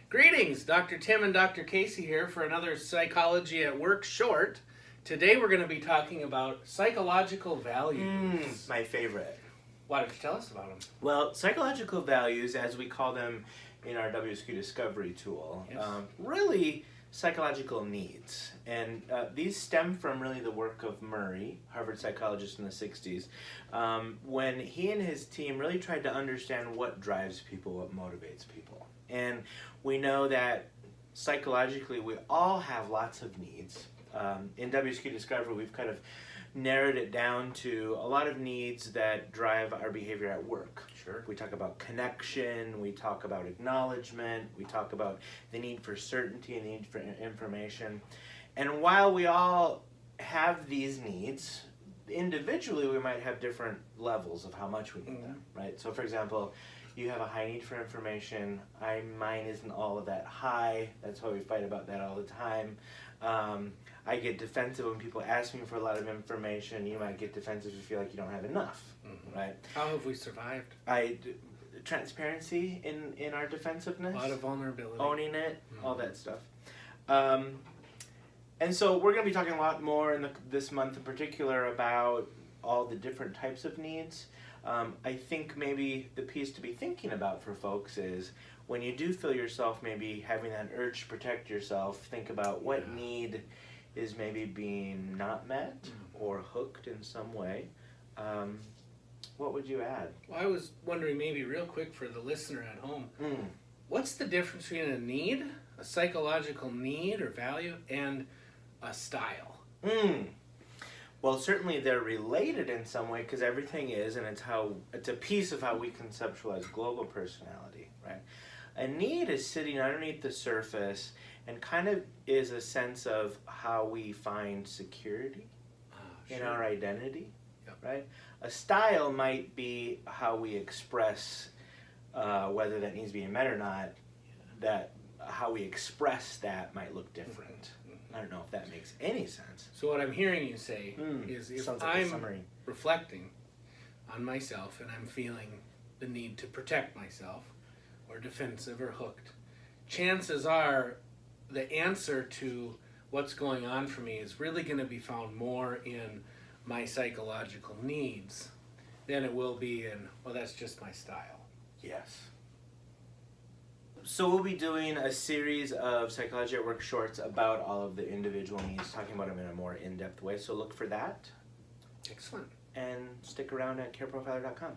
Greetings, Dr. Tim and Dr. Casey here for another Psychology at Work short. Today we're going to be talking about psychological values. My favorite. Why don't you tell us about them? Well, psychological values, as we call them in our WSQ Discovery tool, Yes. really psychological needs. And these stem from really the work of Murray, Harvard psychologist in the 60s, when he and his team really tried to understand what drives people, what motivates people. And we know that psychologically we all have lots of needs. In WSQ Discovery, we've kind of narrowed it down to a lot of needs that drive our behavior at work. Sure. We talk about connection, we talk about acknowledgement, we talk about the need for certainty and the need for information. And while we all have these needs, individually we might have different levels of how much we need them, right? So for example, you have a high need for information. Mine isn't all of that high. That's why we fight about that all the time. I get defensive when people ask me for a lot of information. You might get defensive if you feel like you don't have enough, right? How have we survived? Transparency in our defensiveness. A lot of vulnerability. Owning it, all that stuff. And so we're going to be talking a lot more this month in particular about all the different types of needs. I think maybe the piece to be thinking about for folks is when you do feel yourself maybe having that urge to protect yourself, think about what need is maybe being not met or hooked in some way. What would you add? Well, I was wondering maybe real quick for the listener at home, what's the difference between a need, a psychological need or value, and a style? Well, certainly they're related in some way because everything is, and it's a piece of how we conceptualize global personality, right? A need is sitting underneath the surface and kind of is a sense of how we find security in our identity, right? A style might be how we express whether that needs being met or not. That how we express that might look different. I don't know if that makes any sense. So what I'm hearing you say is if I'm reflecting on myself and I'm feeling the need to protect myself or defensive or hooked, chances are the answer to what's going on for me is really going to be found more in my psychological needs than it will be in, well, that's just my style. Yes. So we'll be doing a series of Psychology at Work shorts about all of the individual needs, talking about them in a more in-depth way. So look for that. Excellent. And stick around at careprofiler.com.